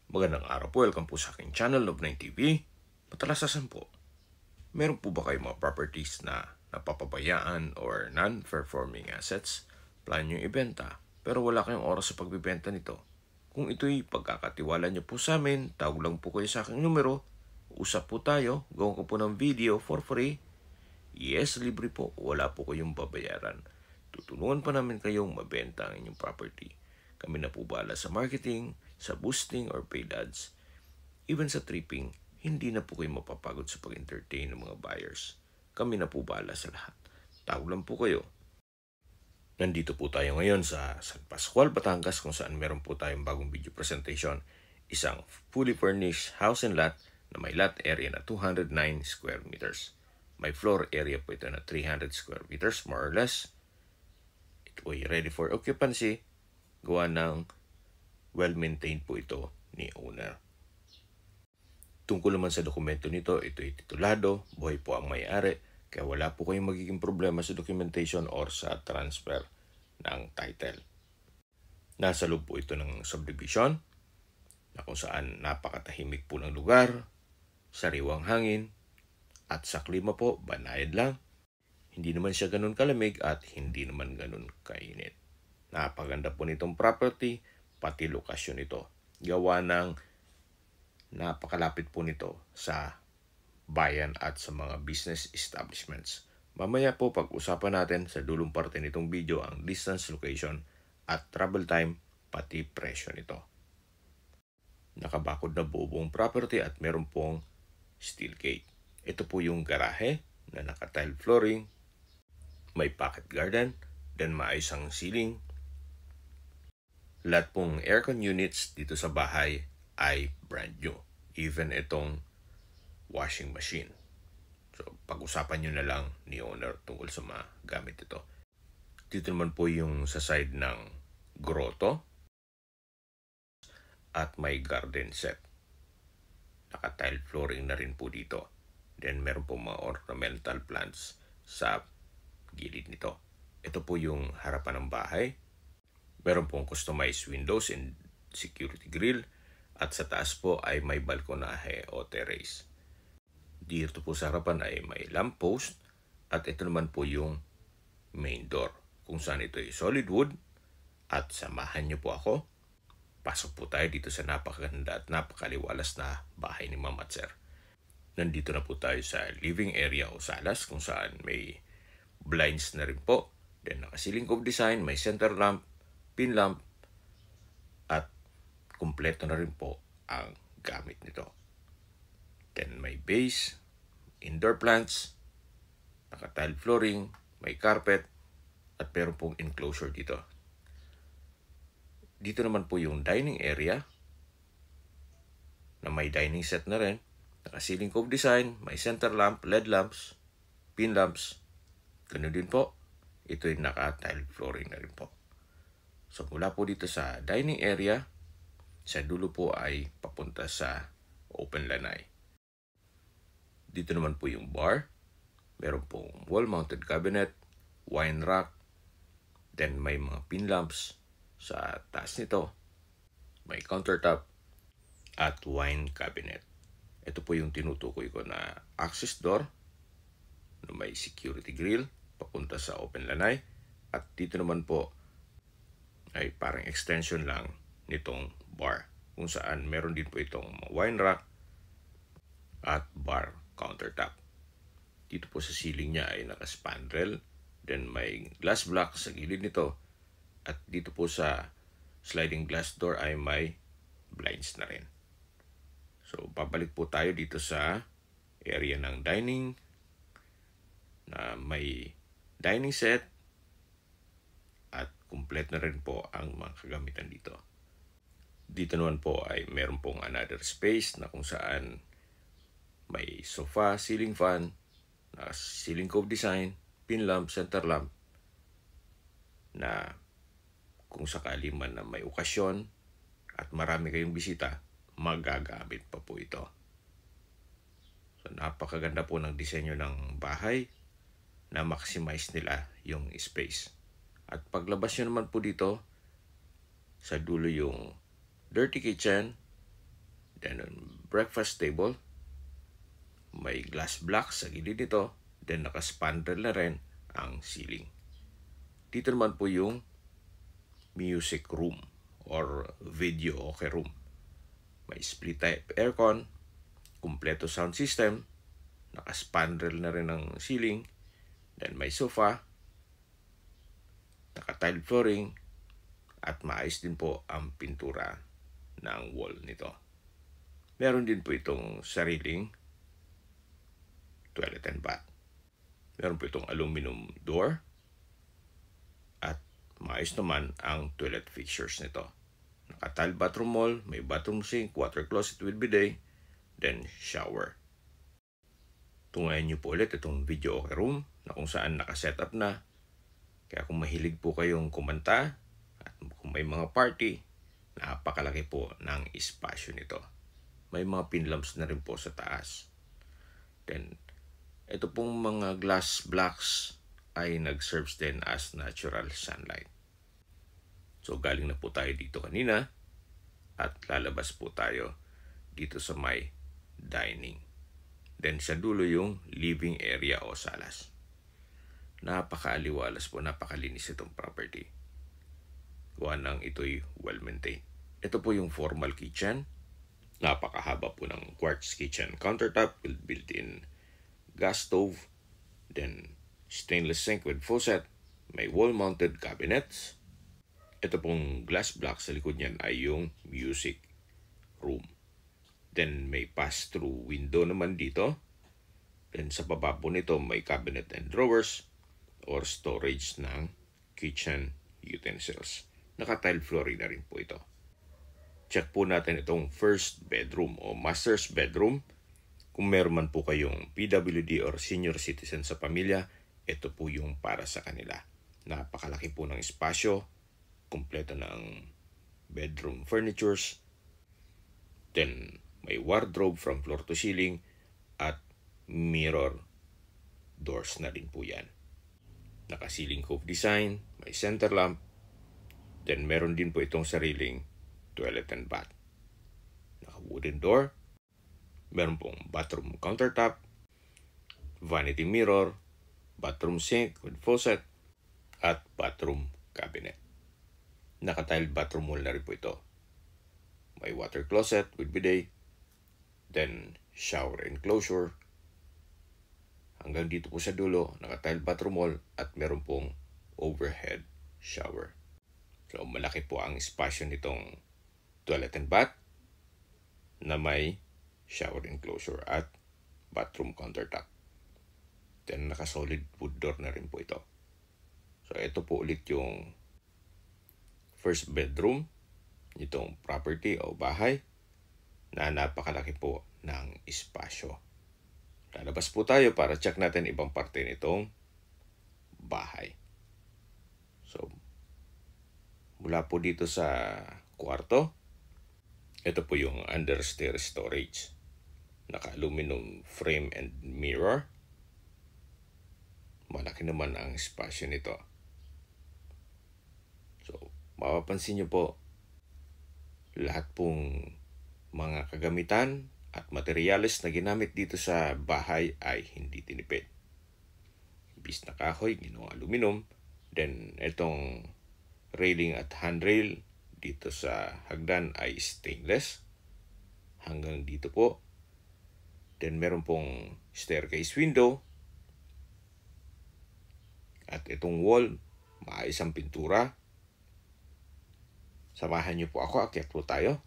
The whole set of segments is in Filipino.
Magandang araw po, welcome po sa aking channel, Love9 TV. Matalasasan po, meron po ba kayong mga properties na napapabayaan or non-performing assets? Plan nyo ibenta, pero wala kayong oras sa pagbibenta nito. Kung ito'y pagkakatiwala nyo po sa amin, tawag lang po kayo sa aking numero, usap po tayo, gawin ko po ng video for free. Yes, libre po, wala po kayong babayaran. Tutulungan pa namin kayong mabenta ang inyong property. Kami na po bahala sa marketing, sa boosting or paid ads. Even sa tripping, hindi na po kayo mapapagod sa pag-entertain ng mga buyers. Kami na po bahala sa lahat. Tawag lang po kayo. Nandito po tayo ngayon sa San Pascual, Batangas kung saan meron po tayong bagong video presentation. Isang fully furnished house and lot na may lot area na 209 square meters. May floor area po ito na 300 square meters more or less. Ito ay ready for occupancy. Gawa ng well-maintained po ito ni owner. Tungkol naman sa dokumento nito, ito ay titulado, buhay po ang may-ari, kaya wala po kayong magiging problema sa documentation or sa transfer ng title. Nasa loob po ito ng subdivision, na kung saan napakatahimik po ng lugar, sariwang hangin, at sa klima po, banayad lang. Hindi naman siya ganun kalamig at hindi naman ganun kainit. Napaganda po nitong property, pati lokasyon nito. Gawa ng napakalapit po nito sa bayan at sa mga business establishments. Mamaya po pag-usapan natin sa dulong parte nitong video ang distance, location at travel time, pati presyo nito. Nakabakod na buong property at meron pong steel gate. Ito po yung garahe na naka-tile flooring, may pocket garden, then maayos ang ceiling. Lahat pong aircon units dito sa bahay ay brand new. Even itong washing machine. So, pag-usapan nyo na lang ni owner tungkol sa mga gamit ito. Dito naman po yung sa side ng grotto. At may garden set. Naka-tile flooring na rin po dito. Then, meron po mga ornamental plants sa gilid nito. Ito po yung harapan ng bahay. Meron pong customized windows and security grill. At sa taas po ay may balkonahe o terrace. Dito po sa harapan ay may lamppost. At ito naman po yung main door. Kung saan ito ay solid wood. At samahan niyo po ako. Pasok po tayo dito sa napakaganda at napakaliwalas na bahay ni Ma'am at Sir. Nandito na po tayo sa living area o salas kung saan may blinds na rin po. Then naka-ceiling cove design, may center lamp, pin lamp, at kumpleto na rin po ang gamit nito. Then may base, indoor plants, naka-tile flooring, may carpet, at meron pong enclosure dito. Dito naman po yung dining area na may dining set na rin. Naka-ceiling cove design, may center lamp, LED lamps, pin lamps. Ganun din po. Ito yung naka-tile flooring na rin po. So mula po dito sa dining area, sa dulo po ay papunta sa open lanai. Dito naman po yung bar. Meron pong wall-mounted cabinet, wine rack, then may mga pin lamps sa taas nito. May countertop at wine cabinet. Ito po yung tinutukoy ko na access door na may security grill papunta sa open lanai. At dito naman po ay parang extension lang nitong bar kung saan meron din po itong wine rack at bar countertop. Dito po sa ceiling niya ay naka-spandrel, then may glass block sa gilid nito, at dito po sa sliding glass door ay may blinds na rin. So babalik po tayo dito sa area ng dining na may dining set at complete na rin po ang mga kagamitan dito. Dito naman po ay meron pong another space na kung saan may sofa, ceiling fan, ceiling cove design, pin lamp, center lamp na kung sakali man na may okasyon at marami kayong bisita, magagamit pa po ito. So napakaganda po ng disenyo ng bahay na maximize nila yung space. At paglabas nyo naman po dito, sa dulo yung dirty kitchen, Then breakfast table, may glass blocks sa gilid nito. Then naka-spandrel na rin ang ceiling. Dito naman po yung music room or video okay room. May split type aircon, kumpleto sound system, naka-spandrel na rin ang ceiling, then may sofa, naka-tile flooring, at maayos din po ang pintura ng wall nito. Meron din po itong sariling toilet and bath. Meron po itong aluminum door, at maayos naman ang toilet fixtures nito. Naka-tile bathroom wall, may bathroom sink, water closet with bidet, then shower. Tungayan nyo po ulit itong video okay room na kung saan naka-setup na. Kaya kung mahilig po kayong kumanta at kung may mga party, napakalaki po ng espasyo nito. May mga pin lamps na rin po sa taas. Then, ito pong mga glass blocks ay nag-serves din as natural sunlight. So, galing na po tayo dito kanina at lalabas po tayo dito sa may dining. Then, sa dulo yung living area o salas. Napakaaliwalas po, napakalinis itong property. Gawa ng ito'y well-maintained. Ito po yung formal kitchen. Napakahaba po ng quartz kitchen countertop with built-in gas stove. Then, stainless sink with faucet. May wall-mounted cabinets. Ito pong glass block sa likod niyan ay yung music room. Then may pass-through window naman dito. Then sa baba po nito may cabinet and drawers or storage ng kitchen utensils. Naka-tile flooring na rin po ito. Check po natin itong first bedroom o master's bedroom. Kung meron man po kayong PWD or senior citizen sa pamilya, ito po yung para sa kanila. Napakalaki po ng espasyo. Kompleto ng bedroom furnitures. Then, may wardrobe from floor to ceiling at mirror doors na rin po yan. Naka-ceiling cove design, may center lamp. Then, meron din po itong sariling toilet and bath. Naka-wooden door. Meron pong bathroom countertop, vanity mirror, bathroom sink with faucet, at bathroom cabinet. Naka-tile bathroom wall na rin po ito. May water closet with bidet, then shower enclosure. Hanggang dito po sa dulo, naka-tile bathroom wall at meron pong overhead shower. So malaki po ang espasyo nitong toilet and bath na may shower enclosure at bathroom countertop. Then naka-solid wood door na rin po ito. So ito po ulit yung first bedroom nitong property o bahay na napakalaki po ng espasyo. Lalabas po tayo para check natin ibang parte nitong bahay. So, mula po dito sa kwarto, ito po yung understairs storage. Naka-aluminum frame and mirror. Malaki naman ang espasyo nito. So, mapapansin nyo po, lahat pong mga kagamitan at materyales na ginamit dito sa bahay ay hindi tinipid. Imbis na kahoy, ginawang aluminum. Then, itong railing at handrail dito sa hagdan ay stainless. Hanggang dito po. Then, meron pong staircase window. At itong wall, maayos ang pintura. Samahan niyo po ako, akyat po tayo.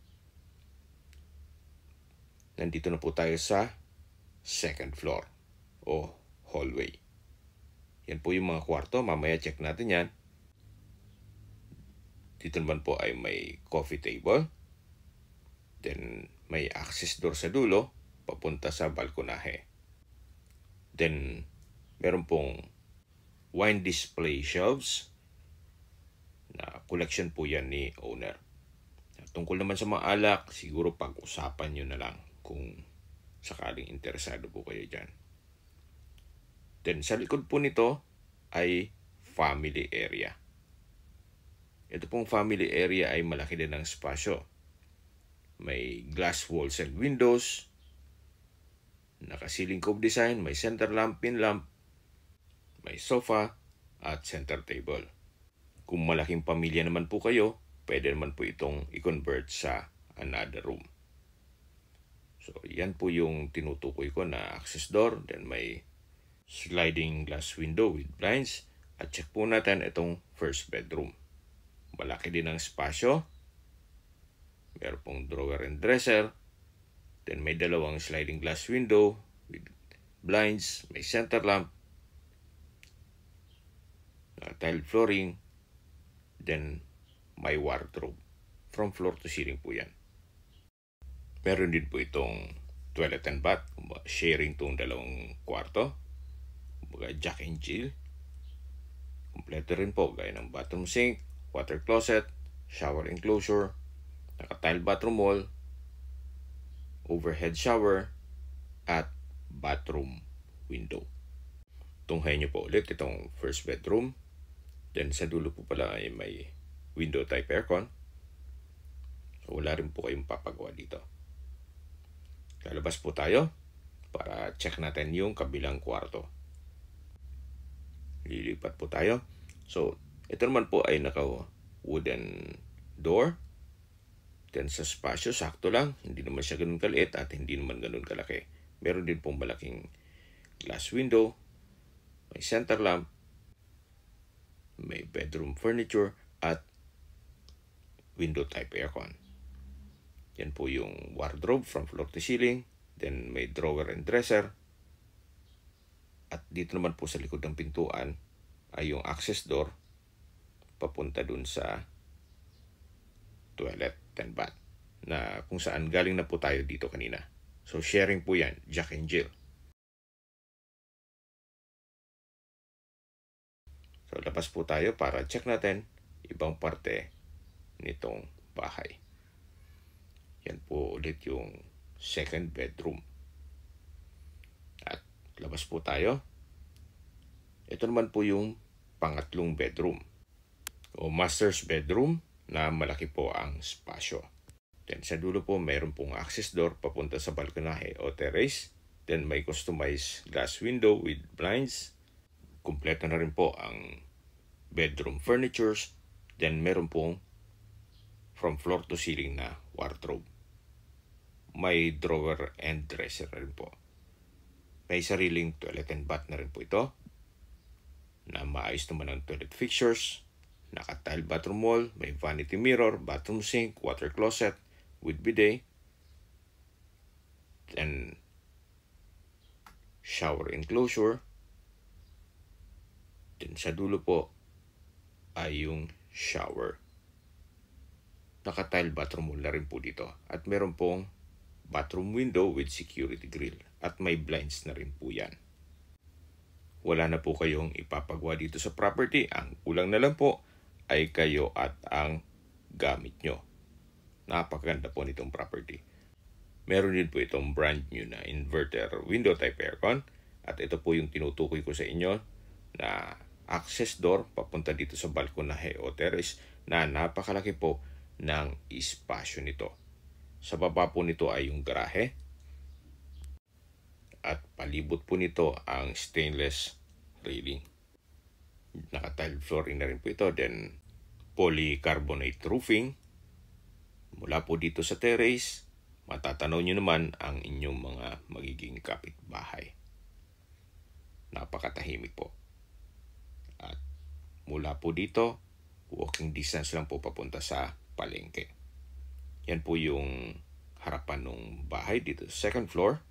Nandito na po tayo sa second floor o hallway. Yan po yung mga kwarto, mamaya check natin yan. Dito naman po ay may coffee table. Then may access door sa dulo, papunta sa balkonahe. Then meron pong wine display shelves na collection po yan ni owner. Tungkol naman sa mga alak, siguro pag-usapan nyo na lang kung sakaling interesado po kayo dyan. Then sa likod po nito ay family area. Ito pong family area ay malaki din ng espasyo. may glass walls and windows, naka-ceiling cove design, may center lamp, pin lamp, may sofa, at center table. Kung malaking pamilya naman po kayo, pwede naman po itong i-convert sa another room. So, yan po yung tinutukoy ko na access door. Then may sliding glass window with blinds. At check po natin itong first bedroom. Malaki din ang espasyo. Meron pong drawer and dresser. Then may dalawang sliding glass window with blinds. May center lamp. Tile flooring. Then may wardrobe. From floor to ceiling po yan. Meron din po itong toilet and bath. Sharing itong dalawang kwarto. Jack and Jill. Kompleto rin po gaya ng bathroom sink, water closet, shower enclosure, naka-tile bathroom wall, overhead shower, at bathroom window. Tunghayin nyo po ulit itong first bedroom. Then sa dulo po pala ay may window type aircon. So wala rin po kayong papagawa dito. Lalabas po tayo para check natin yung kabilang kwarto. Lilipat po tayo. So, ito naman po ay naka-wooden door. Then sa spasyo, sakto lang. Hindi naman siya ganun kaliit at hindi naman ganun kalaki. Meron din pong malaking glass window. May center lamp. May bedroom furniture at window type aircon. Yan po yung wardrobe from floor to ceiling. Then may drawer and dresser. At dito naman po sa likod ng pintuan ay yung access door papunta dun sa toilet and bath na kung saan galing na po tayo dito kanina. So sharing po yan, Jack and Jill. So labas po tayo para check natin ibang parte nitong bahay. Yan po ulit yung second bedroom. At labas po tayo. Ito naman po yung pangatlong bedroom o master's bedroom na malaki po ang spasyo. Then sa dulo po mayroon pong access door papunta sa balkonahe o terrace. Then may customized glass window with blinds. Kumpleto na rin po ang bedroom furnitures. Then meron pong from floor to ceiling na wardrobe. May drawer and dresser na rin po. May sariling toilet and bath na rin po ito. Na maayos naman ang toilet fixtures. Naka-tile bathroom wall. May vanity mirror, bathroom sink, water closet with bidet. Then shower enclosure. Then sa dulo po ay yung shower. Naka-tile bathroom wall na rin po dito. At meron pong bathroom window with security grill. At may blinds na rin po yan. Wala na po kayong ipapagawa dito sa property. Ang kulang na lang po ay kayo at ang gamit nyo. Napakaganda po nitong property. Meron din po itong brand new na inverter window type aircon. At ito po yung tinutukoy ko sa inyo na access door papunta dito sa balkonahe o terrace na napakalaki po ng espasyo nito. Sa baba po nito ay yung garahe. At palibot po nito ang stainless railing. Naka-tile flooring na rin po ito. Then polycarbonate roofing. Mula po dito sa terrace, matatanaw nyo naman ang inyong mga magiging kapitbahay. Napakatahimik po. At mula po dito, walking distance lang po papunta sa palengke. Yan po yung harapan ng bahay dito sa second floor.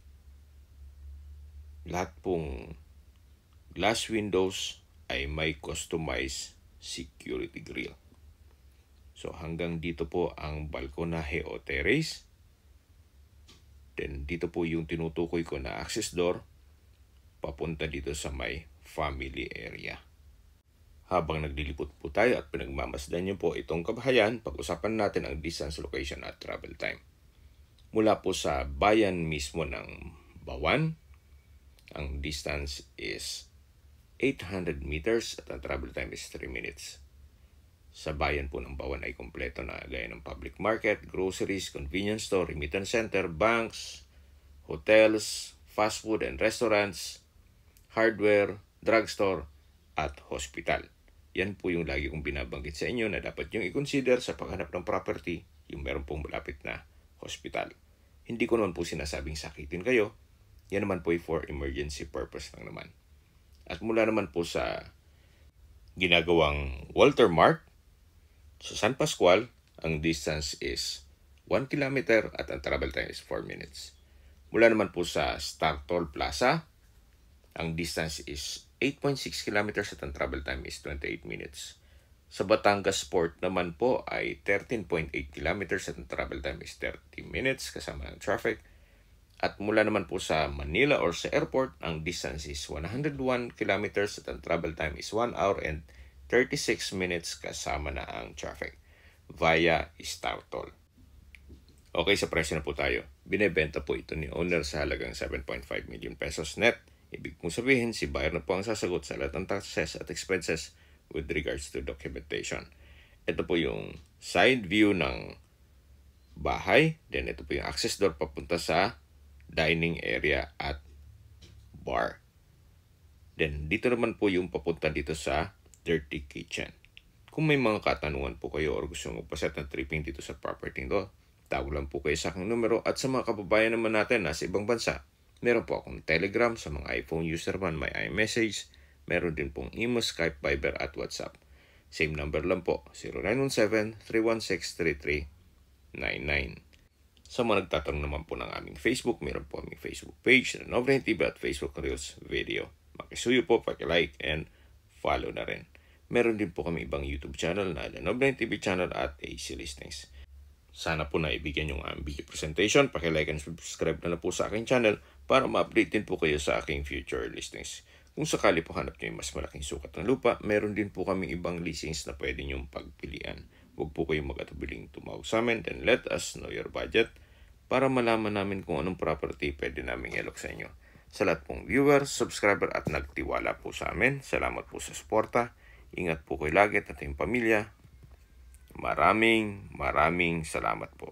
Lahat pong glass windows ay may customized security grill. So hanggang dito po ang balkonahe o terrace. Then dito po yung tinutukoy ko na access door papunta dito sa may family area. Habang naglilipot po tayo at pinagmamasdan niyo po itong kabahayan, pag-usapan natin ang distance, location at travel time. Mula po sa bayan mismo ng Bawan, ang distance is 800 meters at ang travel time is 3 minutes. Sa bayan po ng Bawan ay kompleto na gaya ng public market, groceries, convenience store, remittance center, banks, hotels, fast food and restaurants, hardware, drugstore, at hospital. Yan po yung lagi kong binabanggit sa inyo na dapat yung i-consider sa paghanap ng property, yung meron pong malapit na hospital. Hindi ko naman po sinasabing sakitin kayo. Yan naman po ay for emergency purpose lang naman. At mula naman po sa ginagawang Walter Mart, sa San Pascual, ang distance is 1 kilometer at ang travel time is 4 minutes. Mula naman po sa Star Toll Plaza, ang distance is 8.6 kilometers at ang travel time is 28 minutes. Sa Batangas Port naman po ay 13.8 kilometers at ang travel time is 30 minutes kasama ng traffic. At mula naman po sa Manila or sa airport, ang distance is 101 kilometers at ang travel time is 1 hour and 36 minutes kasama na ang traffic via Star Toll. Okay, sa presyo na po tayo. Binebenta po ito ni owner sa halagang 7.5 million pesos net. Ibig mong sabihin, si buyer na po ang sasagot sa lahat ng taxes at expenses with regards to documentation. Ito po yung side view ng bahay. Then ito po yung access door papunta sa dining area at bar. Then dito naman po yung papunta dito sa dirty kitchen. Kung may mga katanungan po kayo or gusto mong magpaset ng tripping dito sa property nito, tawag lang po kayo sa aking numero. At sa mga kababayan naman natin nasa ibang bansa, meron po akong Telegram. Sa mga iPhone user man, may iMessage. Meron din pong email, Skype, Viber at WhatsApp. Same number lang po, 0917-316-3399. Sa mga nagtatanong naman po ng aming Facebook, meron po aming Facebook page na Nob9 TV at Facebook Reels Video. Makisuyo po, paki-like and follow na rin. Meron din po kami ibang YouTube channel na The Nob9 TV channel at AC Listings. Sana po naibigyan yung aming video presentation. Paki-like and subscribe na lang po sa aking channel para ma-update din po kayo sa aking future listings. Kung sakali po hanap nyo yung mas malaking sukat ng lupa, meron din po kami ibang listings na pwede nyong pagpilian. Huwag po kayong mag-atubiling tumawag sa amin, then let us know your budget para malaman namin kung anong property pwede naming ilok sa inyo. Sa lahat pong viewers, subscriber at nagtiwala po sa amin, salamat po sa suporta. Ingat po kayo lagi at ating pamilya. Maraming salamat po.